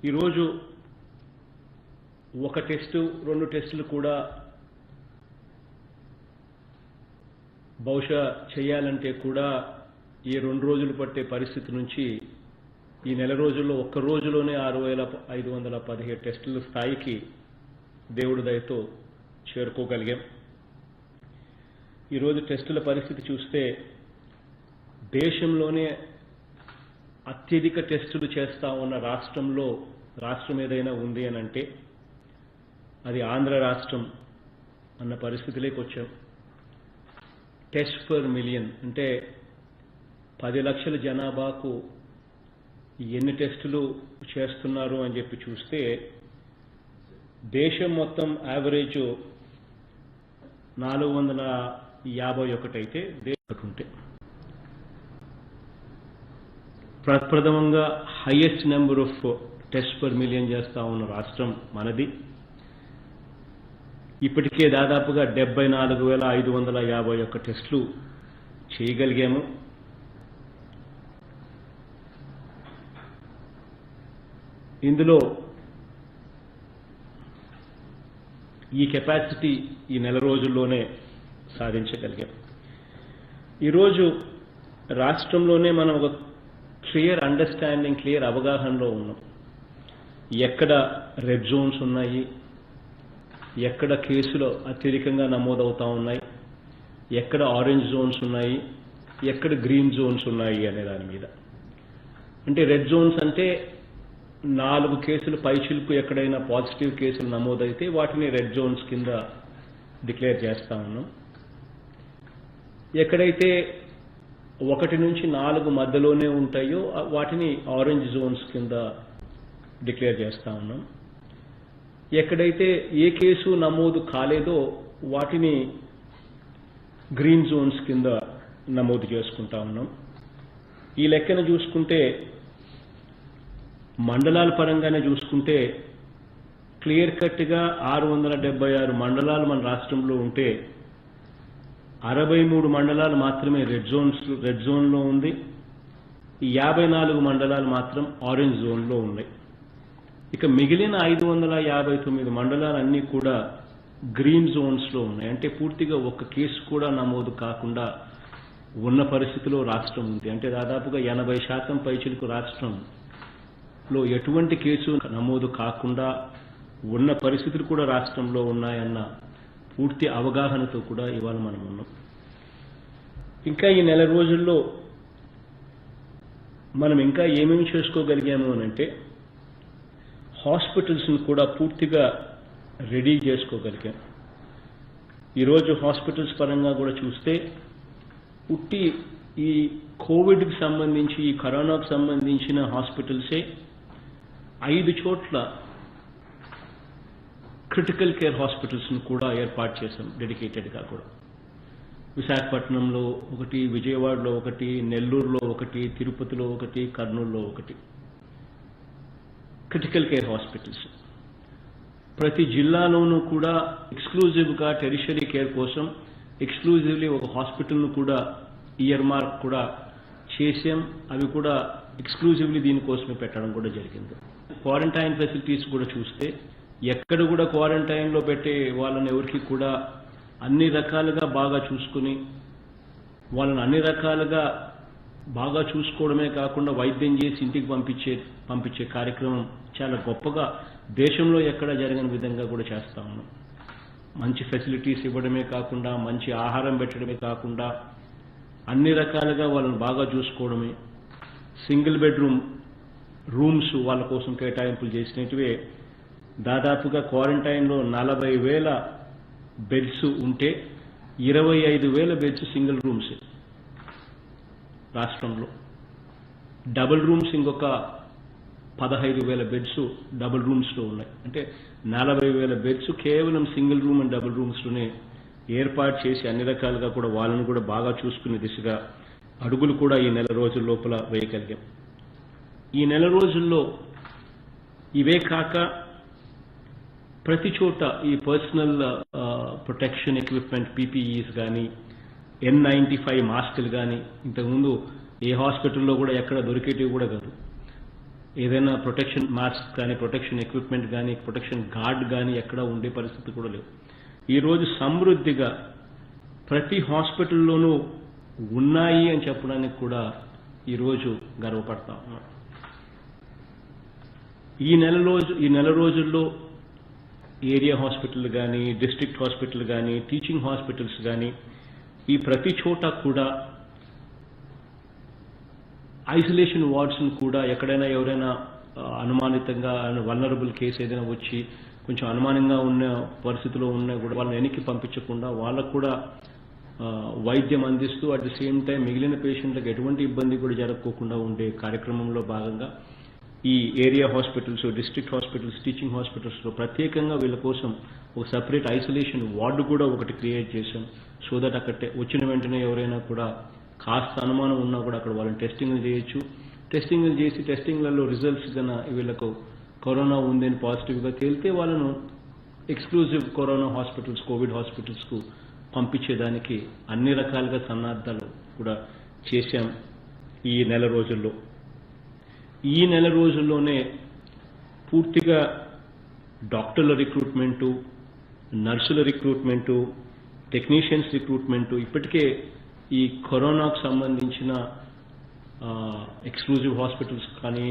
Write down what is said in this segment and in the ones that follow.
ఈరోజు ఒక టెస్టు 2 టెస్టులు కూడా బహుశా చేయాలంటే కూడా ఈ 2 రోజులు పట్టే పరిస్థితి నుంచి ఈ నెల రోజుల్లో ఒక్క రోజులోనే 6517 టెస్టుల స్థాయికి దేవుడి దయతో చేరుకోగలిగాం. ఈరోజు టెస్టుల పరిస్థితి చూస్తే దేశంలోనే అత్యధిక టెస్టులు చేస్తా ఉన్న రాష్ట్రం ఏదైనా ఉంది అని అంటే అది ఆంధ్ర రాష్ట్రం అన్న పరిస్థితిలోకి వచ్చాం. టెస్ట్ పర్ మిలియన్ అంటే 10 లక్షల జనాభాకు ఎన్ని టెస్టులు చేస్తున్నారు అని చెప్పి చూస్తే దేశం మొత్తం యావరేజ్ 451 అయితే దేశం ఉంటే ప్రప్రథమంగా highest number of test per million చేస్తా ఉన్న రాష్ట్రం మనది. ఇప్పటికే దాదాపుగా 74,551 టెస్టులు చేయగలిగాము. ఇందులో ఈ కెపాసిటీ ఈ నెల రోజుల్లోనే సాధించగలిగాం. ఈరోజు రాష్ట్రంలోనే మనం ఒక క్లియర్ అండర్స్టాండింగ్, క్లియర్ అవగాహనలో ఉన్నాం. ఎక్కడ రెడ్ జోన్స్ ఉన్నాయి, ఎక్కడ కేసులు అత్యధికంగా నమోదవుతా ఉన్నాయి, ఎక్కడ ఆరెంజ్ జోన్స్ ఉన్నాయి, ఎక్కడ గ్రీన్ జోన్స్ ఉన్నాయి అనే దాని మీద. అంటే రెడ్ జోన్స్ అంటే 4 కేసులు పైచిలుకు ఎక్కడైనా పాజిటివ్ కేసులు నమోదైతే వాటిని రెడ్ జోన్స్ కింద డిక్లేర్ చేస్తా ఉన్నాం. ఎక్కడైతే 1 నుంచి 4 మధ్యలోనే ఉంటాయో వాటిని ఆరెంజ్ జోన్స్ కింద డిక్లేర్ చేస్తా ఉన్నాం. ఎక్కడైతే ఏ కేసు నమోదు కాలేదో వాటిని గ్రీన్ జోన్స్ కింద నమోదు చేసుకుంటా ఉన్నాం. ఈ లెక్కన చూసుకుంటే మండలాల పరంగానే చూసుకుంటే క్లియర్ కట్గా 676 మండలాలు మన రాష్ట్రంలో ఉంటే 63 మండలాలు మాత్రమే రెడ్ జోన్లో ఉంది. ఈ 54 మండలాలు మాత్రం ఆరెంజ్ జోన్లో ఉన్నాయి. ఇక మిగిలిన 559 మండలాలన్నీ కూడా గ్రీన్ జోన్స్లో ఉన్నాయి. అంటే పూర్తిగా ఒక్క కేసు కూడా నమోదు కాకుండా ఉన్న పరిస్థితిలో రాష్ట్రం ఉంది. అంటే దాదాపుగా 80% పైచిలుకు రాష్ట్రంలో ఎటువంటి కేసు నమోదు కాకుండా ఉన్న పరిస్థితులు కూడా రాష్ట్రంలో ఉన్నాయన్న పూర్తి అవగాహనతో కూడా ఇవాళ మనం ఉన్నాం. ఇంకా ఈ నెల రోజుల్లో మనం ఇంకా ఏమేమి చేసుకోగలిగాము అని అంటే హాస్పిటల్స్ని కూడా పూర్తిగా రెడీ చేసుకోగలిగాం. ఈరోజు హాస్పిటల్స్ పరంగా కూడా చూస్తే పుట్టి ఈ కోవిడ్కి సంబంధించి, ఈ కరోనాకు సంబంధించిన హాస్పిటల్సే 5 చోట్ల క్రిటికల్ కేర్ హాస్పిటల్స్ను కూడా ఏర్పాటు చేశాం డెడికేటెడ్గా కూడా. విశాఖపట్నంలో 1, విజయవాడలో 1, నెల్లూరులో 1, తిరుపతిలో 1, కర్నూలులో 1 క్రిటికల్ కేర్ హాస్పిటల్స్. ప్రతి జిల్లాలోనూ కూడా ఎక్స్క్లూజివ్గా టెరిషరీ కేర్ కోసం ఎక్స్క్లూజివ్లీ ఒక హాస్పిటల్ను కూడా ఇయర్ మార్క్ కూడా చేసాం. అవి కూడా ఎక్స్క్లూజివ్లీ దీనికోసమే పెట్టడం కూడా జరిగింది. క్వారంటైన్ ఫెసిలిటీస్ కూడా చూస్తే ఎక్కడ కూడా క్వారంటైన్లో పెట్టే వాళ్ళని ఎవరికి కూడా అన్ని రకాలుగా బాగా చూసుకుని వాళ్ళని అన్ని రకాలుగా బాగా చూసుకోవడమే కాకుండా వైద్యం చేసి ఇంటికి పంపించే కార్యక్రమం చాలా గొప్పగా దేశంలో ఎక్కడ జరగని విధంగా కూడా చేస్తా ఉన్నాం. మంచి ఫెసిలిటీస్ ఇవ్వడమే కాకుండా, మంచి ఆహారం పెట్టడమే కాకుండా అన్ని రకాలుగా వాళ్ళని బాగా చూసుకోవడమే. సింగిల్ బెడ్రూమ్ రూమ్స్ వాళ్ళ కోసం కేటాయింపులు చేసినట్టువే. దాదాపుగా క్వారంటైన్లో 40,000 బెడ్స్ ఉంటే 25,000 బెడ్స్ సింగిల్ రూమ్స్ రాష్ట్రంలో. డబుల్ రూమ్స్ ఇంకొక 15,000 బెడ్స్ డబుల్ రూమ్స్లో ఉన్నాయి. అంటే 40,000 బెడ్స్ కేవలం సింగిల్ రూమ్ అండ్ డబుల్ రూమ్స్లోనే ఏర్పాటు చేసి అన్ని రకాలుగా కూడా వాళ్ళని కూడా బాగా చూసుకునే దిశగా అడుగులు కూడా ఈ నెల రోజుల లోపల వేయగలిగాం. ఈ నెల రోజుల్లో ఇవే కాక ప్రతి చోట ఈ పర్సనల్ ప్రొటెక్షన్ ఎక్విప్మెంట్ పీపీఈస్ కానీ, N95 మాస్కులు కానీ ఇంతకుముందు ఏ హాస్పిటల్లో కూడా ఎక్కడ దొరికేటివి కూడా కాదు. ఏదైనా ప్రొటెక్షన్ మాస్క్ కానీ, ప్రొటెక్షన్ ఎక్విప్మెంట్ కానీ, ప్రొటెక్షన్ గార్డ్ కానీ ఎక్కడా ఉండే పరిస్థితి కూడా లేవు. ఈరోజు సమృద్ధిగా ప్రతి హాస్పిటల్లోనూ ఉన్నాయి అని చెప్పడానికి కూడా ఈరోజు గర్వపడతా ఉన్నాం. ఈ నెల రోజుల్లో ఏరియా హాస్పిటల్ కానీ, డిస్ట్రిక్ట్ హాస్పిటల్ కానీ, టీచింగ్ హాస్పిటల్స్ కానీ ఈ ప్రతి చోట కూడా ఐసోలేషన్ వార్డ్స్ను కూడా ఎక్కడైనా ఎవరైనా అనుమానితంగా వల్నరబుల్ కేసు ఏదైనా వచ్చి కొంచెం అనుమానంగా ఉన్న పరిస్థితిలో ఉన్నా కూడా వాళ్ళని వెనక్కి పంపించకుండా వాళ్ళకు కూడా వైద్యం అందిస్తూ అట్ ది సేమ్ టైం మిగిలిన పేషెంట్లకు ఎటువంటి ఇబ్బంది కూడా జరగకోకుండా ఉండే కార్యక్రమంలో భాగంగా ఈ area hospitals, district hospitals, teaching హాస్పిటల్స్లో ప్రత్యేకంగా వీళ్ళ కోసం ఒక సపరేట్ ఐసోలేషన్ వార్డు కూడా ఒకటి క్రియేట్ చేశాం. సో దట్ అక్కడ వచ్చిన వెంటనే ఎవరైనా కూడా కాస్త అనుమానం ఉన్నా కూడా అక్కడ వాళ్ళని టెస్టింగ్లు చేయొచ్చు. టెస్టింగ్లు చేసి టెస్టింగ్లలో రిజల్ట్స్ కన్నా వీళ్ళకు కరోనా ఉందని పాజిటివ్గా తేలితే వాళ్ళను ఎక్స్క్లూజివ్ కరోనా హాస్పిటల్స్, కోవిడ్ హాస్పిటల్స్కు పంపించేదానికి అన్ని రకాలుగా సన్నాహాలు కూడా చేశాం ఈ నెల రోజుల్లో. ఈ నెల రోజుల్లోనే పూర్తిగా డాక్టర్ల రిక్రూట్మెంటు, నర్సుల రిక్రూట్మెంటు, టెక్నీషియన్స్ రిక్రూట్మెంటు ఇప్పటికే ఈ కరోనాకు సంబంధించిన ఎక్స్క్లూజివ్ హాస్పిటల్స్ కానీ,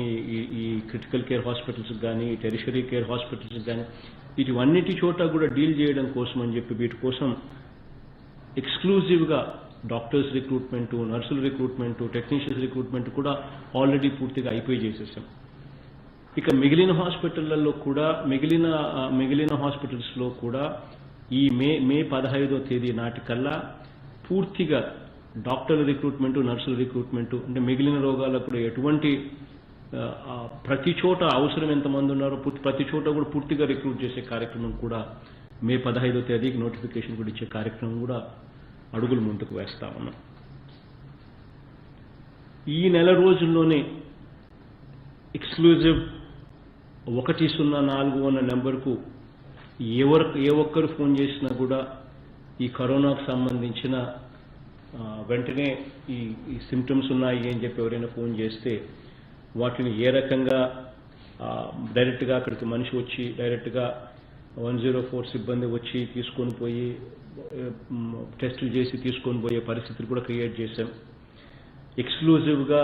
ఈ క్రిటికల్ కేర్ హాస్పిటల్స్ కానీ, టెరిషరీ కేర్ హాస్పిటల్స్ కానీ వీటివన్నిటి చోట కూడా డీల్ చేయడం కోసం అని చెప్పి వీటి కోసం ఎక్స్క్లూజివ్గా డాక్టర్స్ రిక్రూట్మెంట్, నర్సుల రిక్రూట్మెంట్, టెక్నీషియన్స్ రిక్రూట్మెంట్ కూడా ఆల్రెడీ పూర్తిగా అయిపోయి చేసేసాం. ఇక మిగిలిన హాస్పిటళ్లలో కూడా మిగిలిన హాస్పిటల్స్లో కూడా ఈ మే 15వ తేదీ నాటికల్లా పూర్తిగా డాక్టర్ల రిక్రూట్మెంట్, నర్సుల రిక్రూట్మెంట్ అంటే మిగిలిన రోగాలకు కూడా ఎటువంటి ప్రతి చోట అవసరం ఎంతమంది ఉన్నారో ప్రతి చోట కూడా పూర్తిగా రిక్రూట్ చేసే కార్యక్రమం కూడా మే 15వ తేదీకి నోటిఫికేషన్ కూడా ఇచ్చే కార్యక్రమం కూడా అడుగులు ముందుకు వేస్తా ఉన్నాం. ఈ నెల రోజుల్లోనే ఎక్స్క్లూజివ్ 104 అన్న నెంబర్కు ఏ ఒక్కరు ఫోన్ చేసినా కూడా ఈ కరోనాకు సంబంధించిన వెంటనే ఈ సిమ్టమ్స్ ఉన్నాయి అని చెప్పి ఎవరైనా ఫోన్ చేస్తే వాటిని ఏ రకంగా డైరెక్ట్గా అక్కడికి మనిషి వచ్చి డైరెక్ట్గా 104 సిబ్బంది వచ్చి తీసుకొని పోయి టెస్టులు చేసి తీసుకొని పోయే పరిస్థితులు కూడా క్రియేట్ చేశాం. ఎక్స్క్లూజివ్గా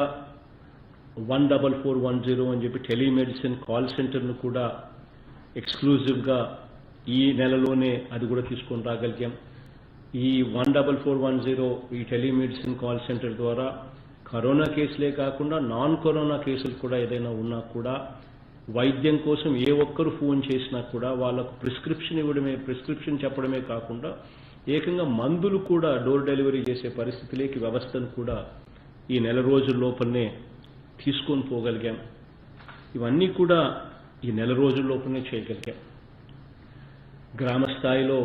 14410 అని చెప్పి టెలిమెడిసిన్ కాల్ సెంటర్ను కూడా ఎక్స్క్లూజివ్గా ఈ నెలలోనే అది కూడా తీసుకొని రాగలిగాం. ఈ 14410 ఈ టెలిమెడిసిన్ కాల్ సెంటర్ ద్వారా కరోనా కేసులే కాకుండా నాన్ కరోనా కేసులు కూడా ఏదైనా ఉన్నా కూడా వైద్యం కోసం ఏ ఒక్కరు ఫోన్ చేసినా కూడా వాళ్ళకు ప్రిస్క్రిప్షన్ చెప్పడమే కాకుండా ఏకంగా మందులు కూడా డోర్ డెలివరీ చేసే పరిస్థితిలోకి వ్యవస్థను కూడా ఈ నెల రోజుల లోపలనే తీసుకొని పోగలిగాం. ఇవన్నీ కూడా ఈ నెల రోజుల లోపలనే చేయగలిగాం. గ్రామ స్థాయిలో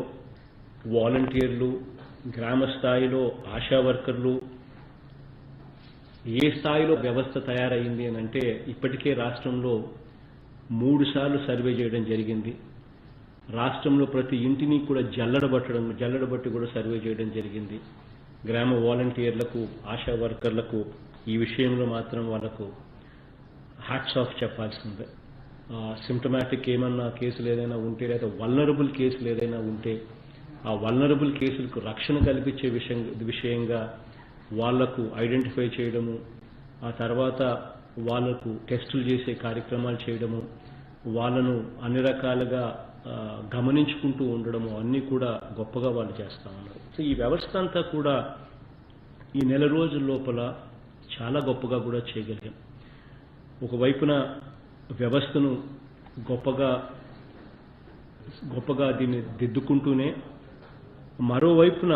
వాలంటీర్లు, గ్రామ స్థాయిలో ఆశా వర్కర్లు, ఏ స్థాయిలో వ్యవస్థ తయారైంది అని అంటే ఇప్పటికే రాష్ట్రంలో 3 సార్లు సర్వే చేయడం జరిగింది. రాష్ట్రంలో ప్రతి ఇంటిని కూడా జల్లడబట్టి కూడా సర్వే చేయడం జరిగింది. గ్రామ వాలంటీర్లకు, ఆశా వర్కర్లకు ఈ విషయంలో మాత్రం వాళ్ళకు హ్యాట్స్ ఆఫ్ చెప్పాల్సిందే. సిమ్టమాటిక్ ఏమన్నా కేసులు ఏదైనా ఉంటే లేదా వల్నరబుల్ కేసులు ఏదైనా ఉంటే ఆ వల్నరబుల్ కేసులకు రక్షణ కల్పించే విషయంగా వాళ్లకు ఐడెంటిఫై చేయడము, ఆ తర్వాత వాళ్లకు టెస్టులు చేసే కార్యక్రమాలు చేయడము, వాళ్ళను అన్ని రకాలుగా గమనించుకుంటూ ఉండడము అన్నీ కూడా గొప్పగా వాళ్ళు చేస్తూ ఉన్నారు. సో ఈ వ్యవస్థ అంతా కూడా ఈ నెల రోజుల లోపల చాలా గొప్పగా కూడా చేయగలిగాం. ఒకవైపున వ్యవస్థను గొప్పగా దీన్ని దిద్దుకుంటూనే మరోవైపున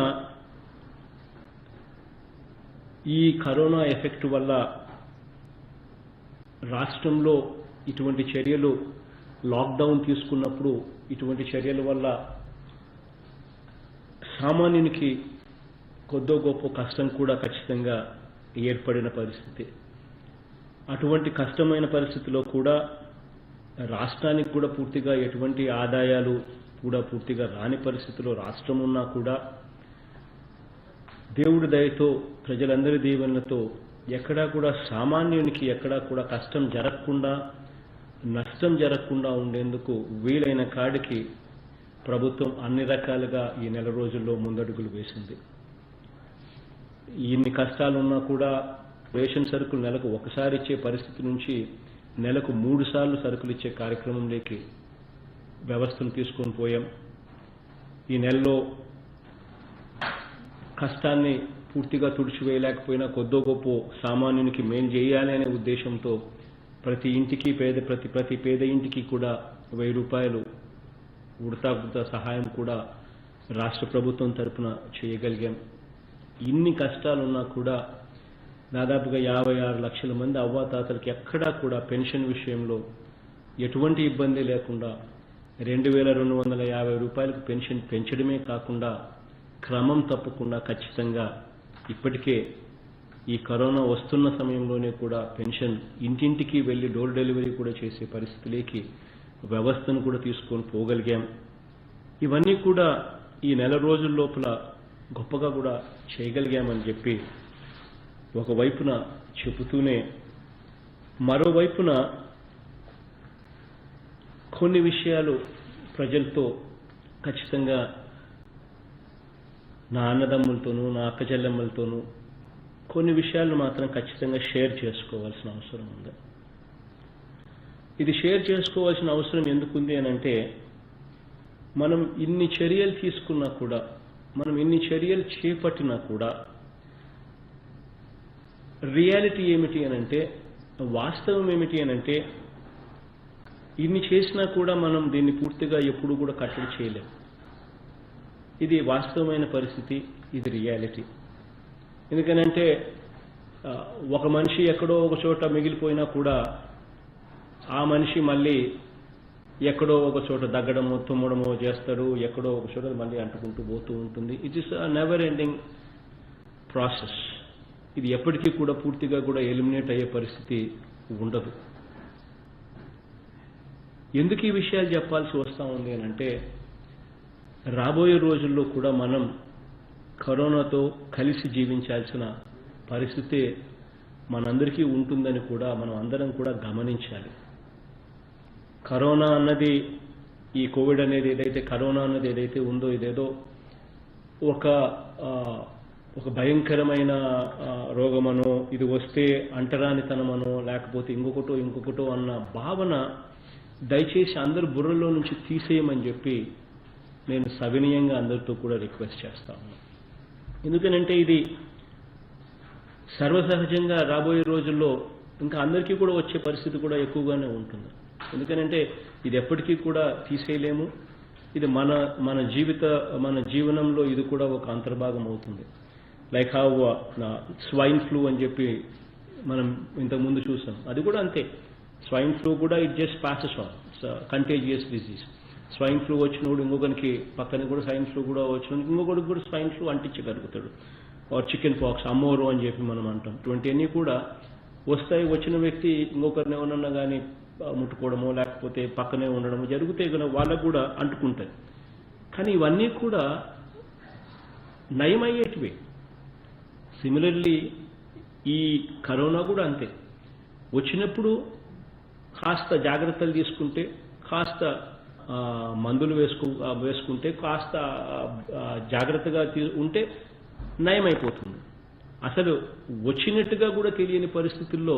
ఈ కరోనా ఎఫెక్ట్ వల్ల రాష్ట్రంలో ఇటువంటి చర్యలు లాక్డౌన్ తీసుకున్నప్పుడు ఇటువంటి చర్యల వల్ల సామాన్యునికి కొద్దో గొప్ప కష్టం కూడా ఖచ్చితంగా ఏర్పడిన పరిస్థితి. అటువంటి కష్టమైన పరిస్థితిలో కూడా రాష్ట్రానికి కూడా పూర్తిగా ఎటువంటి ఆదాయాలు కూడా పూర్తిగా రాని పరిస్థితిలో రాష్ట్రం ఉన్నా కూడా దేవుడి దయతో ప్రజలందరి దీవెనలతో ఎక్కడా కూడా సామాన్యునికి ఎక్కడా కూడా కష్టం జరగకుండా, నష్టం జరగకుండా ఉండేందుకు వీలైన కాడికి ప్రభుత్వం అన్ని రకాలుగా ఈ నెల రోజుల్లో ముందడుగులు వేసింది. ఇన్ని కష్టాలున్నా కూడా రేషన్ సరుకులు నెలకు ఒకసారి ఇచ్చే పరిస్థితి నుంచి నెలకు 3 సార్లు సరుకులు ఇచ్చే కార్యక్రమంలోకి వ్యవస్థను తీసుకొని పోయాం. ఈ నెలలో కష్టాన్ని పూర్తిగా తుడిచివేయలేకపోయినా కొద్దో గొప్ప సామాన్యునికి మేలు చేయాలి అనే ఉద్దేశంతో ప్రతి ఇంటికి ప్రతి పేద ఇంటికి కూడా 1000 రూపాయలు ఉడతా సహాయం కూడా రాష్ట్ర ప్రభుత్వం తరపున చేయగలిగాం. ఇన్ని కష్టాలున్నా కూడా దాదాపుగా 56 లక్షల మంది అవ్వాతాతలకి ఎక్కడా కూడా పెన్షన్ విషయంలో ఎటువంటి ఇబ్బంది లేకుండా 2250 రూపాయలకు పెన్షన్ పెంచడమే కాకుండా క్రమం తప్పకుండా ఖచ్చితంగా ఇప్పటికే ఈ కరోనా వస్తున్న సమయంలోనే కూడా పెన్షన్ ఇంటింటికి వెళ్లి డోర్ డెలివరీ కూడా చేసే పరిస్థితిలోకి వ్యవస్థను కూడా తీసుకొని పోగలిగాం. ఇవన్నీ కూడా ఈ నెల రోజుల లోపల గొప్పగా కూడా చేయగలిగామని చెప్పి ఒకవైపున చెబుతూనే మరోవైపున కొన్ని విషయాలు ప్రజలతో ఖచ్చితంగా నా అన్నదమ్ములతోనూ నా అక్క చెల్లెమ్మలతోనూ కొన్ని విషయాలను మాత్రం ఖచ్చితంగా షేర్ చేసుకోవాల్సిన అవసరం ఉంది. ఇది షేర్ చేసుకోవాల్సిన అవసరం ఎందుకుంది అనంటే మనం ఇన్ని చర్యలు తీసుకున్నా కూడా, మనం ఇన్ని చర్యలు చేపట్టినా కూడా రియాలిటీ ఏమిటి అనంటే, వాస్తవం ఏమిటి అనంటే ఇన్ని చేసినా కూడా మనం దీన్ని పూర్తిగా ఎప్పుడు కూడా కట్టడి చేయలేం. ఇది వాస్తవమైన పరిస్థితి, ఇది రియాలిటీ. ఎందుకనంటే ఒక మనిషి ఎక్కడో ఒక చోట మిగిలిపోయినా కూడా ఆ మనిషి మళ్ళీ ఎక్కడో ఒక చోట దగ్గడమో తుమ్మడమో చేస్తాడు, ఎక్కడో ఒక చోట మళ్ళీ అంటుకుంటూ పోతూ ఉంటుంది. It is a never ending process. ఇది ఎప్పటికీ కూడా పూర్తిగా కూడా ఎలిమినేట్ అయ్యే పరిస్థితి ఉండదు. ఎందుకు ఈ విషయాలు చెప్పాల్సి వస్తూ ఉంది అనంటే రాబోయే రోజుల్లో కూడా మనం కరోనాతో కలిసి జీవించాల్సిన పరిస్థితి మనందరికీ ఉంటుందని కూడా మనం అందరం కూడా గమనించాలి. కరోనా అన్నది, ఈ కోవిడ్ అనేది ఏదైతే కరోనా అన్నది ఏదైతే ఉందో ఇదేదో ఒక భయంకరమైన రోగమనో, ఇది వస్తే అంటరానితనమనో, లేకపోతే ఇంకొకటో అన్న భావన దయచేసి అందరు బుర్రలో నుంచి తీసేయమని చెప్పి నేను సవినయంగా అందరితో కూడా రిక్వెస్ట్ చేస్తా ఉన్నాను. ఎందుకనంటే ఇది సర్వసహజంగా రాబోయే రోజుల్లో ఇంకా అందరికీ కూడా వచ్చే పరిస్థితి కూడా ఎక్కువగానే ఉంటుంది. ఎందుకనంటే ఇది ఎప్పటికీ కూడా తీసేయలేము. ఇది మన జీవనంలో ఇది కూడా ఒక అంతర్భాగం అవుతుంది. లైక్ హౌ స్వైన్ ఫ్లూ అని చెప్పి మనం ఇంతకుముందు చూసాం, అది కూడా అంతే. స్వైన్ ఫ్లూ కూడా it just passes on, contagious disease. Swine flu వచ్చినప్పుడు ఇంకొకరికి పక్కన కూడా స్వైన్ ఫ్లూ కూడా వచ్చినప్పుడు ఇంకొకరికి కూడా స్వైన్ ఫ్లూ అంటించగలుగుతాడు. ఆర్ చికెన్ పాక్స్, అమ్మోరు అని చెప్పి మనం అంటాం. ఇటువంటివన్నీ కూడా వస్తాయి. వచ్చిన వ్యక్తి ఇంకొకరిని ఎవరన్నా కానీ ముట్టుకోవడమో లేకపోతే పక్కనే ఉండడమో జరిగితే కనుక వాళ్ళకు కూడా అంటుకుంటాయి. కానీ ఇవన్నీ కూడా నయమయ్యేటివే. సిమిలర్లీ ఈ కరోనా కూడా అంతే. వచ్చినప్పుడు కాస్త జాగ్రత్తలు తీసుకుంటే, కాస్త మందులు వేసుకుంటే, కాస్త జాగ్రత్తగా ఉంటే నయమైపోతుంది. అసలు వచ్చినట్టుగా కూడా తెలియని పరిస్థితుల్లో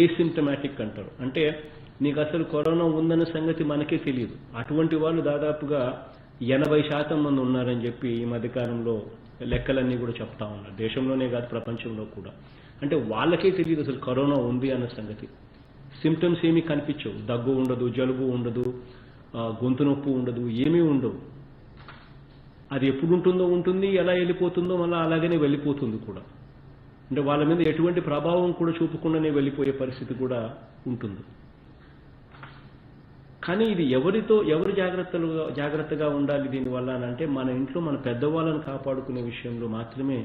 ఏసిమ్టమాటిక్ అంటారు. అంటే నీకు అసలు కరోనా ఉందన్న సంగతి మనకే తెలియదు. అటువంటి వాళ్ళు దాదాపుగా 80% మంది ఉన్నారని చెప్పి ఈ మధ్యకాలంలో లెక్కలన్నీ కూడా చెప్తా ఉన్నారు. దేశంలోనే కాదు, ప్రపంచంలో కూడా. అంటే వాళ్ళకే తెలియదు అసలు కరోనా ఉంది అన్న సంగతి. సిమ్టమ్స్ ఏమీ కనిపించవు. దగ్గు ఉండదు, జలుబు ఉండదు, గొంతు నొప్పి ఉండదు, ఏమీ ఉండవు. అది ఎప్పుడు ఉంటుందో ఉంటుంది, ఎలా వెళ్ళిపోతుందో మళ్ళీ అలాగనే వెళ్ళిపోతుంది కూడా. అంటే వాళ్ళ మీద ఎటువంటి ప్రభావం కూడా చూపకుండానే వెళ్ళిపోయే పరిస్థితి కూడా ఉంటుంది. కానీ ఇది ఎవరు జాగ్రత్తగా ఉండాలి దీనివల్ల అని అంటే మన ఇంట్లో మన పెద్దవాళ్ళని కాపాడుకునే విషయంలో మాత్రమే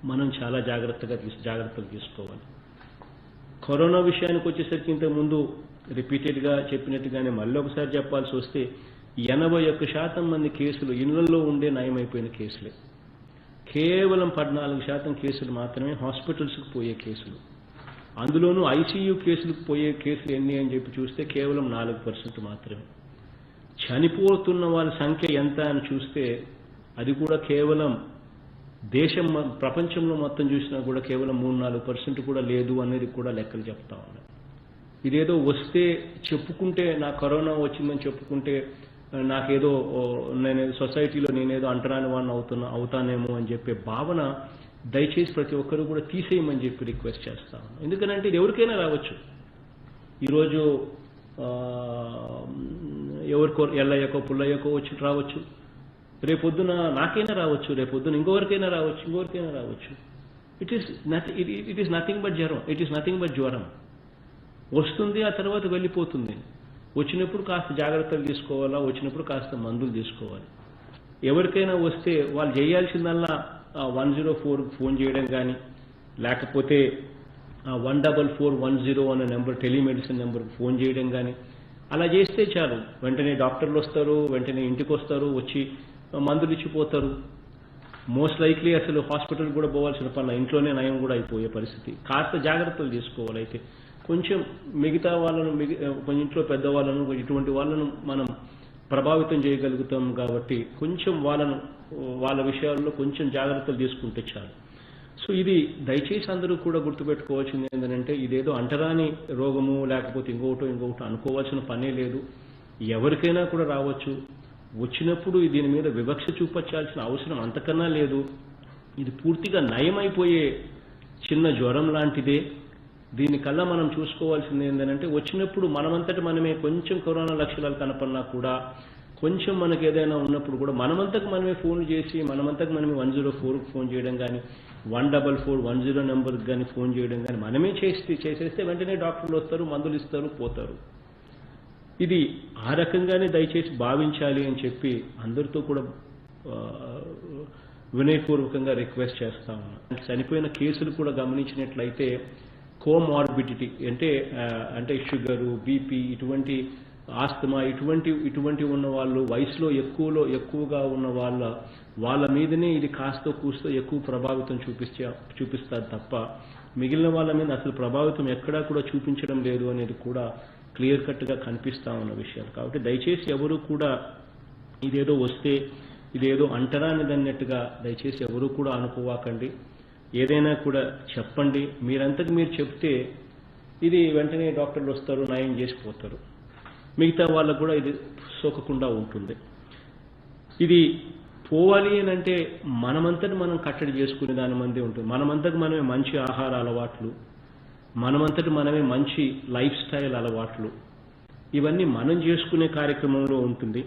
మనం చాలా జాగ్రత్తలు తీసుకోవాలి. కరోనా విషయానికి వచ్చేసరికి ఇంతకుముందు రిపీటెడ్గా చెప్పినట్టుగానే మళ్ళీ ఒకసారి చెప్పాల్సి వస్తే 81% మంది కేసులు ఇళ్లలో ఉండే నయమైపోయిన కేసులే. కేవలం 14% కేసులు మాత్రమే హాస్పిటల్స్కి పోయే కేసులు. అందులోనూ ఐసీయూ కేసులకు పోయే కేసులు ఎన్ని అని చెప్పి చూస్తే కేవలం 4% మాత్రమే. చనిపోతున్న వాళ్ళ సంఖ్య ఎంత అని చూస్తే అది కూడా కేవలం ప్రపంచంలో మొత్తం చూసినా కూడా కేవలం 3-4% కూడా లేదు అనేది కూడా లెక్కలు చెప్తా ఉన్నాయి. ఇదేదో వస్తే చెప్పుకుంటే నాకు కరోనా వచ్చిందని చెప్పుకుంటే నాకేదో నేను సొసైటీలో నేనేదో అంటరాని వాడిని అవుతానేమో అని చెప్పే భావన దయచేసి ప్రతి ఒక్కరూ కూడా తీసేయమని చెప్పి రిక్వెస్ట్ చేస్తాను. ఎందుకంటే ఇది ఎవరికైనా రావచ్చు. ఈరోజు ఎవరికో ఎల్లయ్యకో పుల్లయ్యకో వచ్చి రావచ్చు, రేపొద్దున నాకైనా రావచ్చు, రేపొద్దున ఇంకొకరికైనా రావచ్చు. ఇట్ ఈస్ నథింగ్ బట్ జ్వరం. ఇట్ ఈస్ నథింగ్ బట్ జ్వరం. వస్తుంది, ఆ తర్వాత వెళ్ళిపోతుంది. వచ్చినప్పుడు కాస్త జాగ్రత్తలు తీసుకోవాలా, వచ్చినప్పుడు కాస్త మందులు తీసుకోవాలి. ఎవరికైనా వస్తే వాళ్ళు చేయాల్సిందల్లా 104 ఫోన్ చేయడం కానీ, లేకపోతే 14410 అనే నెంబర్ టెలిమెడిసిన్ నెంబర్కి ఫోన్ చేయడం కానీ, అలా చేస్తే చాలు. వెంటనే డాక్టర్లు వస్తారు, వెంటనే ఇంటికి వస్తారు, వచ్చి మందులు ఇచ్చిపోతారు. మోస్ట్ లైక్లీ అసలు హాస్పిటల్ కూడా పోవాల్సిన పని ఇంట్లోనే నయం కూడా అయిపోయే పరిస్థితి. కాస్త జాగ్రత్తలు తీసుకోవాలి. అయితే కొంచెం మిగతా వాళ్ళను ఇంట్లో పెద్దవాళ్ళను ఇటువంటి వాళ్ళను మనం ప్రభావితం చేయగలుగుతాం కాబట్టి కొంచెం వాళ్ళ విషయాల్లో కొంచెం జాగ్రత్తలు తీసుకుంటే చాలు. సో ఇది దయచేసి అందరూ కూడా గుర్తుపెట్టుకోవాల్సింది ఏంటంటే ఇదేదో అంటరాని రోగము లేకపోతే ఇంకొకటి అనుకోవాల్సిన పనే లేదు. ఎవరికైనా కూడా రావచ్చు. వచ్చినప్పుడు దీని మీద వివక్ష చూపించాల్సిన అవసరం అంతకన్నా లేదు. ఇది పూర్తిగా నయమైపోయే చిన్న జ్వరం లాంటిదే. దీనికల్లా మనం చూసుకోవాల్సింది ఏంటంటే వచ్చినప్పుడు మనమంతటి మనమే కొంచెం కరోనా లక్షణాలు కనపడినా కూడా కొంచెం మనకు ఏదైనా ఉన్నప్పుడు కూడా మనమంతకు మనమే ఫోన్ చేసి మనమంతకు మనమే 104కి ఫోన్ చేయడం కానీ 14410 నెంబర్కి కానీ ఫోన్ చేయడం కానీ మనమే చేసేస్తే వెంటనే డాక్టర్లు వస్తారు, మందులు ఇస్తారు, పోతారు. ఇది ఆ రకంగానే దయచేసి భావించాలి అని చెప్పి అందరితో కూడా వినయపూర్వకంగా రిక్వెస్ట్ చేస్తా ఉన్నాను. చనిపోయిన కేసులు కూడా గమనించినట్లయితే కోమార్బిడిటీ అంటే షుగరు, బీపీ, ఇటువంటి ఆస్తమా ఇటువంటి ఉన్న వాళ్ళు వయసులో ఎక్కువగా ఉన్న వాళ్ళ మీదనే ఇది కాస్తో కూస్తో ఎక్కువ ప్రభావితం చూపిస్తారు తప్ప మిగిలిన వాళ్ళ మీద అసలు ప్రభావితం ఎక్కడా కూడా చూపించడం లేదు అనేది కూడా క్లియర్ కట్గా కనిపిస్తా ఉన్న విషయాలు. కాబట్టి దయచేసి ఎవరు కూడా ఇదేదో వస్తే ఇదేదో అంటరానిదన్నట్టుగా దయచేసి ఎవరు కూడా అనుకోవాకండి. ఏదైనా కూడా చెప్పండి. మీరంతకు మీరు చెప్తే ఇది వెంటనే డాక్టర్లు వస్తారు, నయం చేసిపోతారు. మిగతా వాళ్ళకు కూడా ఇది సోకకుండా ఉంటుంది. ఇది పోవాలి అని అంటే మనమంతటి మనం కట్టడి చేసుకునే దాని మందే ఉంటుంది. మనమంతకు మనమే మంచి ఆహార అలవాట్లు, మనమంతటి మనమే మంచి లైఫ్ స్టైల్ అలవాట్లు, ఇవన్నీ మనం చేసుకునే కార్యక్రమంలో ఉంటుంది.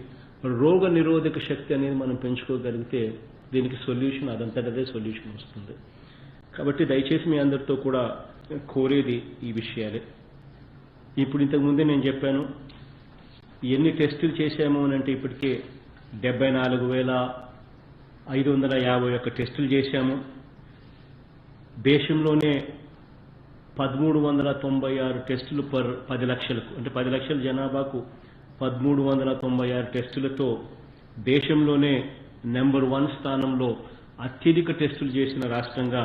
రోగ నిరోధక శక్తి అనేది మనం పెంచుకోగలిగితే దీనికి సొల్యూషన్ అదంతటదే సొల్యూషన్ వస్తుంది. కాబట్టి దయచేసి మీ అందరితో కూడా కోరేది ఈ విషయాలే. ఇప్పుడు ఇంతకుముందే నేను చెప్పాను ఎన్ని టెస్టులు చేశాము అని అంటే ఇప్పటికే 74,551 టెస్టులు చేశాము. దేశంలోనే 1396 టెస్టులు పర్ 10 లక్షలకు, అంటే 10 లక్షల జనాభాకు 1396 టెస్టులతో దేశంలోనే నెంబర్ 1 స్థానంలో అత్యధిక టెస్టులు చేసిన రాష్ట్రంగా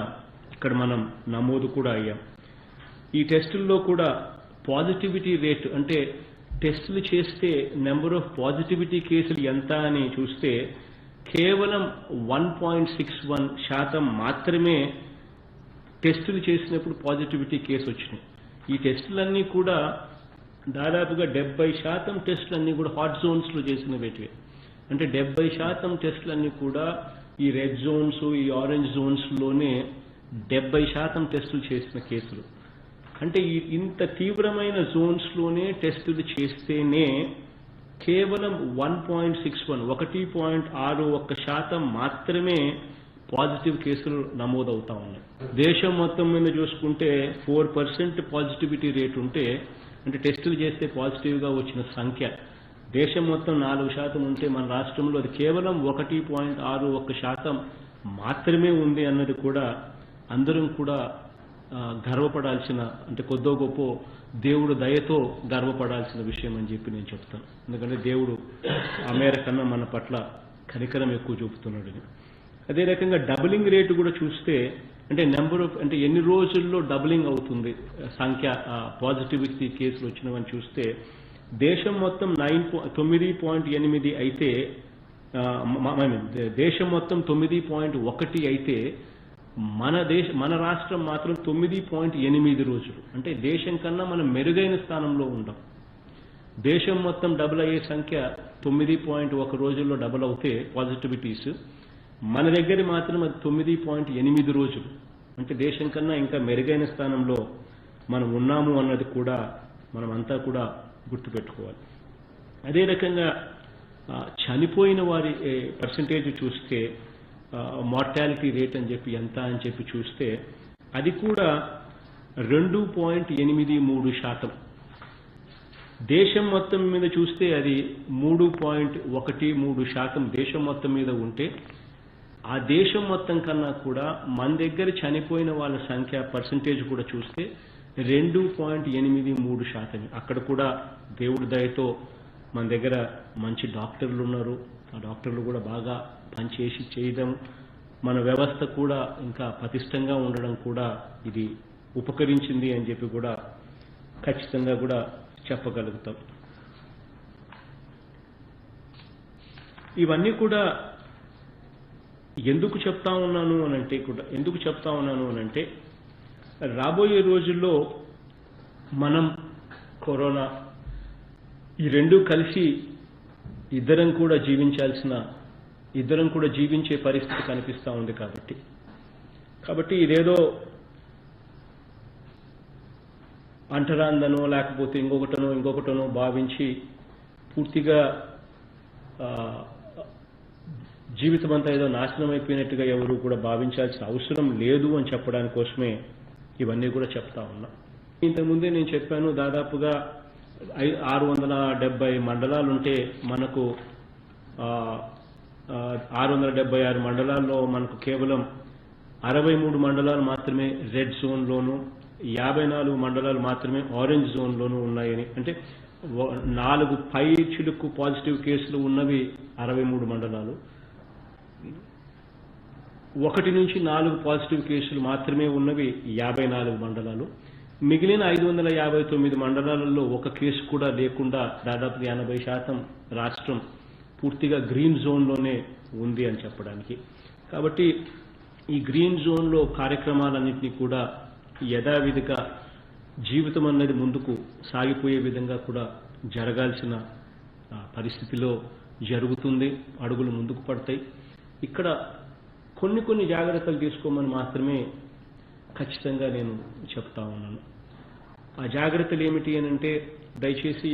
ఇక్కడ మనం నమోదు కూడా అయ్యాం. ఈ టెస్టుల్లో కూడా పాజిటివిటీ రేటు, అంటే టెస్టులు చేస్తే నెంబర్ ఆఫ్ పాజిటివిటీ కేసులు ఎంత అని చూస్తే కేవలం 1.61% మాత్రమే టెస్టులు చేసినప్పుడు పాజిటివిటీ కేసు వచ్చినాయి. ఈ టెస్టులన్నీ కూడా దాదాపుగా 70% టెస్టులన్నీ కూడా హాట్ జోన్స్లో చేసినవేటివే. అంటే 70% టెస్టులన్నీ కూడా ఈ రెడ్ జోన్స్, ఈ ఆరెంజ్ జోన్స్లోనే 70% టెస్టులు చేసిన కేసులు. అంటే ఇంత తీవ్రమైన జోన్స్లోనే టెస్టులు చేస్తేనే కేవలం 1.61% మాత్రమే పాజిటివ్ కేసులు నమోదవుతా ఉన్నాయి. దేశం మొత్తం మీద చూసుకుంటే 4% పాజిటివిటీ రేట్ ఉంటే, అంటే టెస్టులు చేస్తే పాజిటివ్గా వచ్చిన సంఖ్య దేశం మొత్తం 4% ఉంటే మన రాష్ట్రంలో అది కేవలం 1.61% మాత్రమే ఉంది అన్నది కూడా అందరం కూడా గర్వపడాల్సిన, అంటే కొద్దో గొప్ప దేవుడు దయతో గర్వపడాల్సిన విషయం అని చెప్పి నేను చెప్తాను. ఎందుకంటే దేవుడు ఆ మేర కన్నా మన పట్ల కనికరం ఎక్కువ చూపుతున్నాడని. అదే రకంగా డబులింగ్ రేటు కూడా చూస్తే అంటే అంటే ఎన్ని రోజుల్లో డబులింగ్ అవుతుంది సంఖ్య పాజిటివిటీ కేసులు వచ్చినవని చూస్తే దేశం మొత్తం 9.8 అయితే దేశం మొత్తం 9.1 అయితే మన రాష్ట్రం మాత్రం 9.8 రోజులు. అంటే దేశం కన్నా మనం మెరుగైన స్థానంలో ఉండం. దేశం మొత్తం డబుల్ అయ్యే సంఖ్య 9.1 రోజుల్లో డబుల్ అవుతే పాజిటివిటీస్, మన దగ్గర మాత్రం అది 9.8 రోజులు. అంటే దేశం కన్నా ఇంకా మెరుగైన స్థానంలో మనం ఉన్నాము అన్నది కూడా మనం అంతా కూడా గుర్తుపెట్టుకోవాలి. అదే రకంగా చనిపోయిన వారి పర్సంటేజ్ చూస్తే మార్టాలిటీ రేట్ అని చెప్పి ఎంత అని చెప్పి చూస్తే అది కూడా 2.83%. దేశం మొత్తం మీద చూస్తే అది 3.13% దేశం మొత్తం మీద ఉంటే ఆ దేశం మొత్తం కన్నా కూడా మన దగ్గర చనిపోయిన వాళ్ళ సంఖ్య పర్సంటేజ్ కూడా చూస్తే 2.83%. అక్కడ కూడా దేవుడి దయతో మన దగ్గర మంచి డాక్టర్లు ఉన్నారు. ఆ డాక్టర్లు కూడా బాగా పనిచేసి చేయడం, మన వ్యవస్థ కూడా ఇంకా పటిష్టంగా ఉండడం కూడా ఇది ఉపకరించింది అని చెప్పి కూడా ఖచ్చితంగా కూడా చెప్పగలుగుతాం. ఇవన్నీ కూడా ఎందుకు చెప్తా ఉన్నాను అనంటే రాబోయే రోజుల్లో మనం కరోనా ఈ రెండు కలిసి ఇద్దరం కూడా జీవించే పరిస్థితి కనిపిస్తూ ఉంది. కాబట్టి ఇదేదో అంటరాందనో లేకపోతే ఇంకొకటనో భావించి పూర్తిగా జీవితం అంతా ఏదో నాశనం అయిపోయినట్టుగా ఎవరు కూడా భావించాల్సిన అవసరం లేదు అని చెప్పడానికి కోసమే ఇవన్నీ కూడా చెప్తా ఉన్నా. ఇంతకుముందే నేను చెప్పాను, దాదాపుగా 670 మండలాలుంటే మనకు 676 మండలాల్లో మనకు కేవలం 63 మండలాలు మాత్రమే రెడ్ జోన్లోను, 54 మండలాలు మాత్రమే ఆరెంజ్ జోన్లోనూ ఉన్నాయని. అంటే 4 పై చిలుకు పాజిటివ్ కేసులు ఉన్నవి 63 మండలాలు, 1 నుంచి 4 పాజిటివ్ కేసులు మాత్రమే ఉన్నవి 54 మండలాలు. మిగిలిన 559 మండలాలలో ఒక కేసు కూడా లేకుండా దాదాపు 80% రాష్ట్రం పూర్తిగా గ్రీన్ జోన్లోనే ఉంది అని చెప్పడానికి. కాబట్టి ఈ గ్రీన్ జోన్లో కార్యక్రమాలన్నింటినీ కూడా యథావిధిగా జీవితం అన్నది ముందుకు సాగిపోయే విధంగా కూడా జరగాల్సిన పరిస్థితిలో జరుగుతుంది. అడుగులు ముందుకు పడతాయి. ఇక్కడ కొన్ని జాగ్రత్తలు తీసుకోమని మాత్రమే ఖచ్చితంగా నేను చెప్తా ఉన్నాను. ఆ జాగ్రత్తలు ఏమిటి అని అంటే, దయచేసి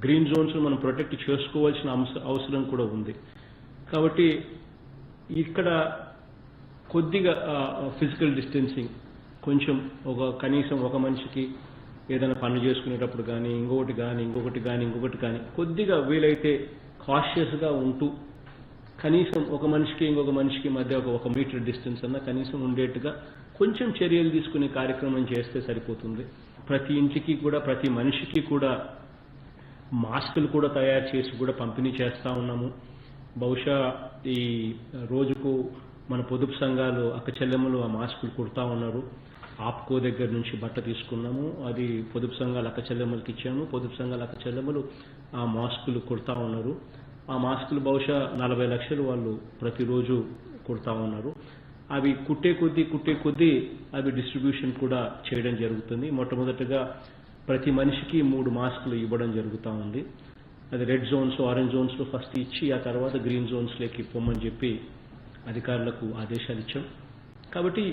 గ్రీన్ జోన్స్ మనం ప్రొటెక్ట్ చేసుకోవాల్సిన అవసరం కూడా ఉంది. కాబట్టి ఇక్కడ కొద్దిగా ఫిజికల్ డిస్టెన్సింగ్ కొంచెం కనీసం ఒక మనిషికి ఏదైనా పనులు చేసుకునేటప్పుడు కానీ ఇంకొకటి కానీ కొద్దిగా వీలైతే కాషియస్గా ఉంటూ కనీసం ఒక మనిషికి ఇంకొక మనిషికి మధ్య 1 మీటర్ డిస్టెన్స్ అన్నా కనీసం ఉండేట్టుగా కొంచెం చర్యలు తీసుకునే కార్యక్రమం చేస్తే సరిపోతుంది. ప్రతి ఇంటికి కూడా ప్రతి మనిషికి కూడా మాస్కులు కూడా తయారు చేసి కూడా పంపిణీ చేస్తూ ఉన్నాము. బహుశా ఈ రోజుకు మన పొదుపు సంఘాలు అక్క చెల్లెమ్మలు ఆ మాస్కులు కుడతా ఉన్నారు. ఆప్కో దగ్గర నుంచి బట్ట తీసుకున్నాము, అది పొదుపు సంఘాల అక్క చెల్లెమ్మలకి ఇచ్చాము. పొదుపు సంఘాల అక్క చెల్లెమ్మలు ఆ మాస్కులు కుడతా ఉన్నారు. ఆ మాస్కులు బహుశా 40 లక్షలు వాళ్ళు ప్రతిరోజు కుడతా ఉన్నారు. అవి కుట్టే కొద్దీ అవి డిస్ట్రిబ్యూషన్ కూడా చేయడం జరుగుతుంది. మొట్టమొదటిగా ప్రతి మనిషికి 3 మాస్కులు ఇవ్వడం జరుగుతూ ఉంది. అది రెడ్ జోన్స్, ఆరెంజ్ జోన్స్లో ఫస్ట్ ఇచ్చి ఆ తర్వాత గ్రీన్ జోన్స్లోకి పొమ్మని చెప్పి అధికారులకు ఆదేశాలు ఇచ్చాం. కాబట్టి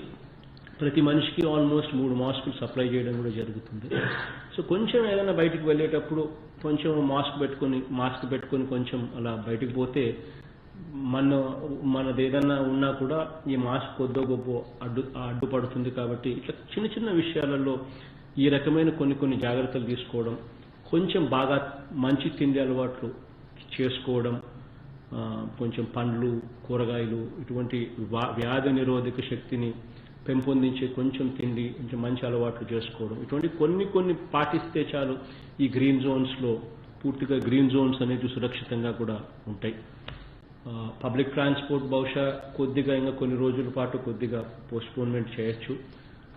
ప్రతి మనిషికి ఆల్మోస్ట్ 3 మాస్కులు సప్లై చేయడం కూడా జరుగుతుంది. సో కొంచెం ఏదైనా బయటికి వెళ్ళేటప్పుడు కొంచెం మాస్క్ పెట్టుకొని కొంచెం అలా బయటికి పోతే మనది ఏదన్నా ఉన్నా కూడా ఈ మాస్క్ కొద్దో గొప్ప అడ్డుపడుతుంది. కాబట్టి ఇట్లా చిన్న విషయాలలో ఈ రకమైన కొన్ని జాగ్రత్తలు తీసుకోవడం, కొంచెం బాగా మంచి తిండి అలవాట్లు చేసుకోవడం, కొంచెం పండ్లు, కూరగాయలు, ఇటువంటి వ్యాధి నిరోధక శక్తిని పెంపొందించే కొంచెం తిండి, కొంచెం మంచి అలవాట్లు చేసుకోవడం, ఇటువంటి కొన్ని పాటిస్తే చాలు ఈ గ్రీన్ జోన్స్లో పూర్తిగా గ్రీన్ జోన్స్ అనేది సురక్షితంగా కూడా ఉంటాయి. పబ్లిక్ ట్రాన్స్పోర్ట్ బహుశా కొద్దిగా ఇంకా కొన్ని రోజుల పాటు కొద్దిగా పోస్ట్పోన్మెంట్ చేయొచ్చు.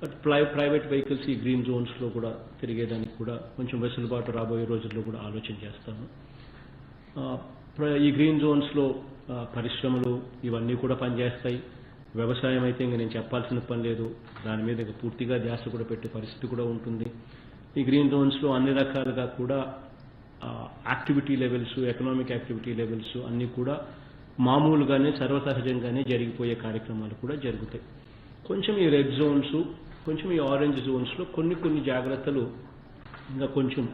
బట్ ప్రైవేట్ వెహికల్స్ ఈ గ్రీన్ జోన్స్లో కూడా తిరిగేదానికి కూడా కొంచెం వెసులుబాటు రాబోయే రోజుల్లో కూడా ఆలోచన చేస్తాము. ఈ గ్రీన్ జోన్స్లో పరిశ్రమలు ఇవన్నీ కూడా పనిచేస్తాయి. వ్యవసాయం అయితే ఇంకా నేను చెప్పాల్సిన పని లేదు, దాని మీద పూర్తిగా ధ్యాస కూడా పెట్టే పరిస్థితి కూడా ఉంటుంది. ఈ గ్రీన్ జోన్స్లో అన్ని రకాలుగా కూడా activity levels, economic activity levels అన్నీ కూడా మామూలుగానే సర్వసహజంగానే జరిగిపోయే కార్యక్రమాలు కూడా జరుగుతాయి. కొంచెం ఈ రెడ్ జోన్స్, కొంచెం ఈ ఆరెంజ్ జోన్స్లో కొన్ని జాగ్రత్తలు ఇంకా కొంచెం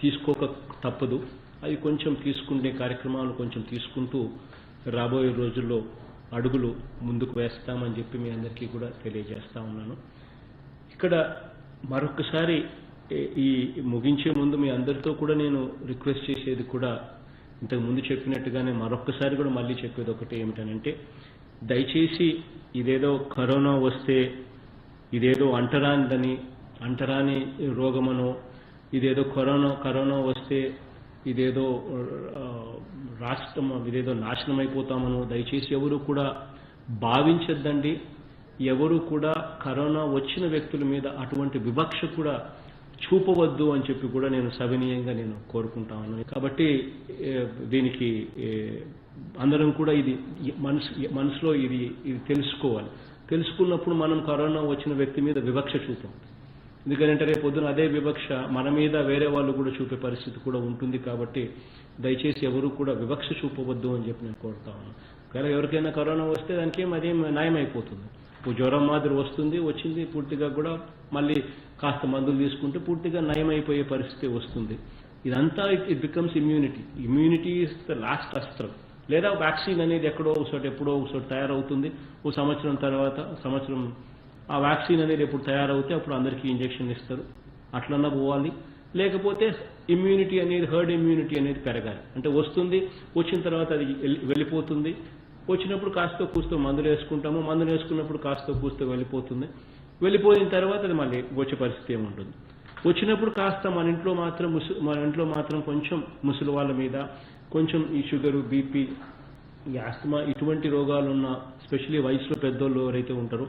తీసుకోక తప్పదు. అవి కొంచెం తీసుకునే కార్యక్రమాలు కొంచెం తీసుకుంటూ రాబోయే రోజుల్లో అడుగులు ముందుకు వేస్తామని చెప్పి మీ అందరికీ కూడా తెలియజేస్తా ఉన్నాను. ఇక్కడ మరొకసారి ఈ ముగించే ముందు మీ అందరితో కూడా నేను రిక్వెస్ట్ చేసేది కూడా ఇంతకు ముందు చెప్పినట్టుగానే మరొకసారి కూడా మళ్ళీ చెప్పేది ఒకటి ఏమిటనంటే, దయచేసి ఇదేదో కరోనా వస్తే ఇదేదో అంటరాని రోగమనో, ఇదేదో కరోనా వస్తే ఇదేదో రాష్ట్రం ఇదేదో నాశనం అయిపోతామనో దయచేసి ఎవరు కూడా భావించద్దండి. ఎవరు కూడా కరోనా వచ్చిన వ్యక్తుల మీద అటువంటి వివక్ష కూడా చూపవద్దు అని చెప్పి కూడా నేను సవినీయంగా నేను కోరుకుంటా ఉన్నాను. కాబట్టి దీనికి అందరం కూడా ఇది మనసులో ఇది తెలుసుకోవాలి. తెలుసుకున్నప్పుడు మనం కరోనా వచ్చిన వ్యక్తి మీద వివక్ష చూపాం. ఎందుకంటే రేపు పొద్దున అదే వివక్ష మన మీద వేరే వాళ్ళు కూడా చూపే పరిస్థితి కూడా ఉంటుంది. కాబట్టి దయచేసి ఎవరు కూడా వివక్ష చూపవద్దు అని చెప్పి నేను కోరుతా ఉన్నాను. ఒకవేళ ఎవరికైనా కరోనా వస్తే దానికి అదేం నయం అయిపోతుంది. జ్వరం మాదిరి వచ్చింది పూర్తిగా కూడా మళ్ళీ కాస్త మందులు తీసుకుంటే పూర్తిగా నయం అయిపోయే పరిస్థితి వస్తుంది. ఇదంతా it becomes immunity. Immunity is the last అస్త్రం. లేదా వ్యాక్సిన్ అనేది ఎప్పుడో ఒకసారి తయారవుతుంది. ఓ సంవత్సరం తర్వాత ఆ వ్యాక్సిన్ అనేది ఎప్పుడు తయారవుతే అప్పుడు అందరికీ ఇంజెక్షన్ ఇస్తారు. అట్లన్నా పోవాలి. లేకపోతే ఇమ్యూనిటీ అనేది, హర్డ్ ఇమ్యూనిటీ అనేది పెరగాలి. అంటే వచ్చిన తర్వాత అది వెళ్ళిపోతుంది. వచ్చినప్పుడు కాస్త కూస్తో మందులు వేసుకుంటాము. మందులు వేసుకున్నప్పుడు కాస్త కూస్తో వెళ్ళిపోయిన తర్వాత అది మళ్ళీ వచ్చే పరిస్థితి ఏముంటుంది. వచ్చినప్పుడు కాస్త మన ఇంట్లో మాత్రం కొంచెం ముసలి వాళ్ళ మీద కొంచెం ఈ షుగరు, బీపీ, ఈ ఆస్తమా ఇటువంటి రోగాలున్న స్పెషల్లీ వయసులో పెద్దోళ్ళు ఎవరైతే ఉంటారో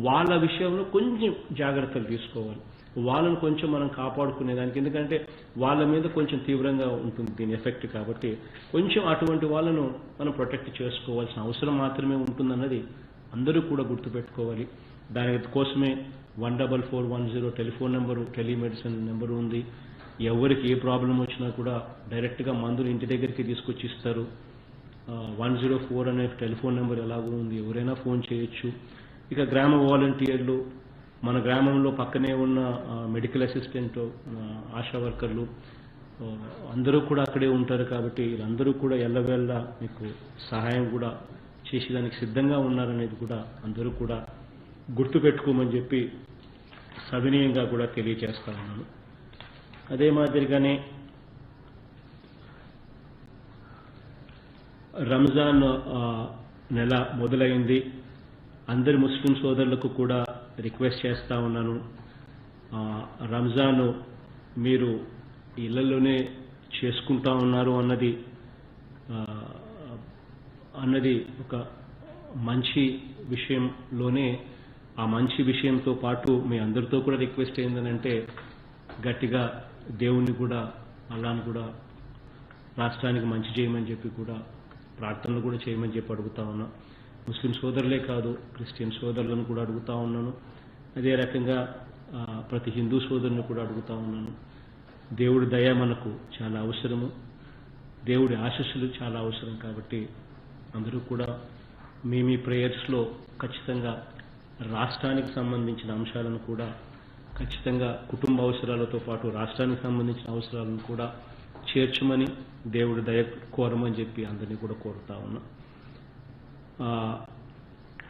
వాళ్ళ విషయంలో కొంచెం జాగ్రత్తలు తీసుకోవాలి. వాళ్ళను కొంచెం మనం కాపాడుకునేదానికి, ఎందుకంటే వాళ్ళ మీద కొంచెం తీవ్రంగా ఉంటుంది దీని ఎఫెక్ట్. కాబట్టి కొంచెం అటువంటి వాళ్ళను మనం ప్రొటెక్ట్ చేసుకోవాల్సిన అవసరం మాత్రమే ఉంటుందన్నది అందరూ కూడా గుర్తుపెట్టుకోవాలి. దానికోసమే 14410 టెలిఫోన్ నెంబరు, టెలిమెడిసిన్ నెంబరు ఉంది. ఎవరికి ఏ ప్రాబ్లం వచ్చినా కూడా డైరెక్ట్గా మందులు ఇంటి దగ్గరికి తీసుకొచ్చి ఇస్తారు. 104 అనే టెలిఫోన్ నెంబర్ ఎలాగో ఉంది, ఎవరైనా ఫోన్ చేయొచ్చు. ఇక గ్రామ వాలంటీర్లు, మన గ్రామంలో పక్కనే ఉన్న మెడికల్ అసిస్టెంట్, ఆశా వర్కర్లు అందరూ కూడా అక్కడే ఉంటారు. కాబట్టి వీళ్ళందరూ కూడా ఎల్లవేళ్ళ మీకు సహాయం కూడా చేసేదానికి సిద్ధంగా ఉన్నారనేది కూడా అందరూ కూడా గుర్తుపెట్టుకోమని చెప్పి సవినీయంగా కూడా తెలియజేస్తా ఉన్నాను. అదే మాదిరిగానే రంజాన్ నెల మొదలైంది. అందరి ముస్లిం సోదరులకు కూడా రిక్వెస్ట్ చేస్తా ఉన్నాను, రంజాన్ మీరు ఇళ్లలోనే చేసుకుంటా ఉన్నారు అన్నది ఒక మంచి విషయంలోనే, ఆ మంచి విషయంతో పాటు మీ అందరితో కూడా రిక్వెస్ట్ ఏంటంటే గట్టిగా దేవుణ్ణి కూడా, అల్లాహ్ని కూడా రాష్ట్రానికి మంచి చేయమని చెప్పి కూడా ప్రార్థనలు కూడా చేయమని చెప్పి అడుగుతా ఉన్నా. ముస్లిం సోదరులే కాదు, క్రిస్టియన్ సోదరులను కూడా అడుగుతా ఉన్నాను. అదే రకంగా ప్రతి హిందూ సోదరుని కూడా అడుగుతా ఉన్నాను. దేవుడి దయ మనకు చాలా అవసరము, దేవుడి ఆశీస్సులు చాలా అవసరం. కాబట్టి అందరూ కూడా మీ ప్రేయర్స్లో ఖచ్చితంగా రాష్ట్రానికి సంబంధించిన అంశాలను కూడా, ఖచ్చితంగా కుటుంబ అవసరాలతో పాటు రాష్ట్రానికి సంబంధించిన అవసరాలను కూడా చేర్చమని, దేవుడి దయ కోరమని చెప్పి అందరినీ కూడా కోరుతా ఉన్నా.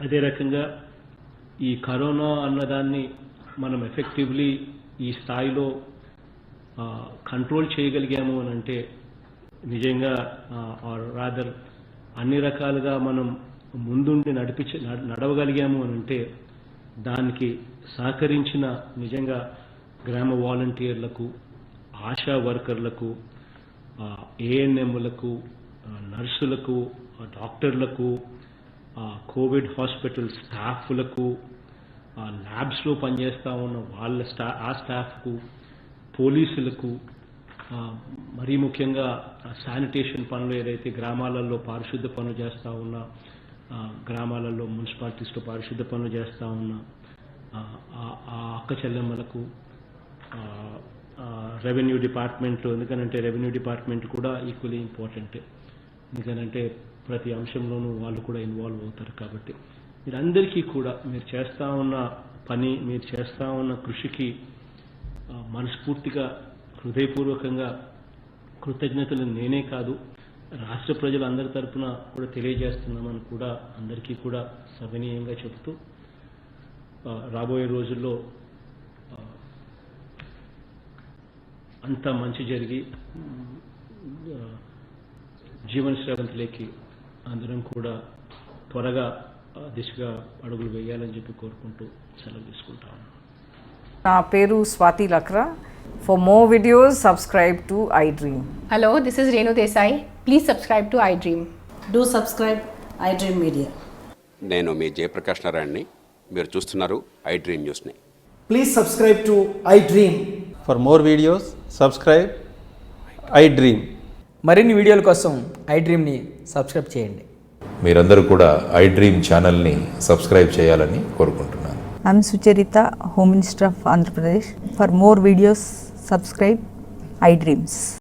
అదే రకంగా ఈ కరోనా అన్నదాన్ని మనం ఎఫెక్టివ్లీ ఈ స్థాయిలో కంట్రోల్ చేయగలిగాము అని అంటే నిజంగా రాదర్ అన్ని రకాలుగా మనం ముందుండి నడవగలిగాము అని అంటే దానికి సహకరించిన నిజంగా గ్రామ వాలంటీర్లకు, ఆశా వర్కర్లకు, ఏఎన్ఎంలకు, నర్సులకు, డాక్టర్లకు, కోవిడ్ హాస్పిటల్ స్టాఫ్లకు, ల్యాబ్స్లో పనిచేస్తూ ఉన్న ఆ స్టాఫ్కు, పోలీసులకు, మరీ ముఖ్యంగా శానిటేషన్ పనులు ఏదైతే గ్రామాలలో పారిశుద్ధ పనులు చేస్తూ ఉన్నా, గ్రామాలలో మున్సిపాలిటీస్లో పారిశుద్ధ పనులు చేస్తూ ఉన్నా ఆ అక్క చెల్లెమ్మలకు, రెవెన్యూ డిపార్ట్మెంట్, ఎందుకనంటే రెవెన్యూ డిపార్ట్మెంట్ కూడా ఈక్వలీ ఇంపార్టెంట్. ఎందుకనంటే ప్రతి అంశంలోనూ వాళ్ళు కూడా ఇన్వాల్వ్ అవుతారు. కాబట్టి మీరందరికీ కూడా మీరు చేస్తూ ఉన్న పని, మీరు చేస్తూ ఉన్న కృషికి మనస్ఫూర్తిగా హృదయపూర్వకంగా కృతజ్ఞతలు నేనే కాదు, రాష్ట్ర ప్రజలందరి తరఫున కూడా తెలియజేస్తున్నామని కూడా అందరికీ కూడా సవినీయంగా చెబుతూ రాబోయే రోజుల్లో అంతా మంచి జరిగి జీవన శ్రవంతిలోకి అందరం కూడా త్వరగా దిశగా అడుగులు వేయాలని చెప్పి కోరుకుంటూ సెలవు తీసుకుంటాను. నా పేరు Swathi Lakra. For more videos, subscribe to iDream. Hello, this is Renu Desai. Please subscribe to iDream. Do subscribe iDream Media. నేను మీ జయప్రకాష్ నారాయణని. మీరు చూస్తున్నారు iDream న్యూస్ని. Please subscribe to iDream. For more videos, subscribe iDream. మరిన్ని వీడియోల కోసం iDreamని సబ్స్క్రైబ్ చేయండి. మీరందరూ కూడా iDream ఛానల్ని సబ్స్క్రైబ్ చేయాలని కోరుకుంటున్నాను. I'm Sucharita, Home Minister of Andhra Pradesh. For more videos, subscribe iDreams.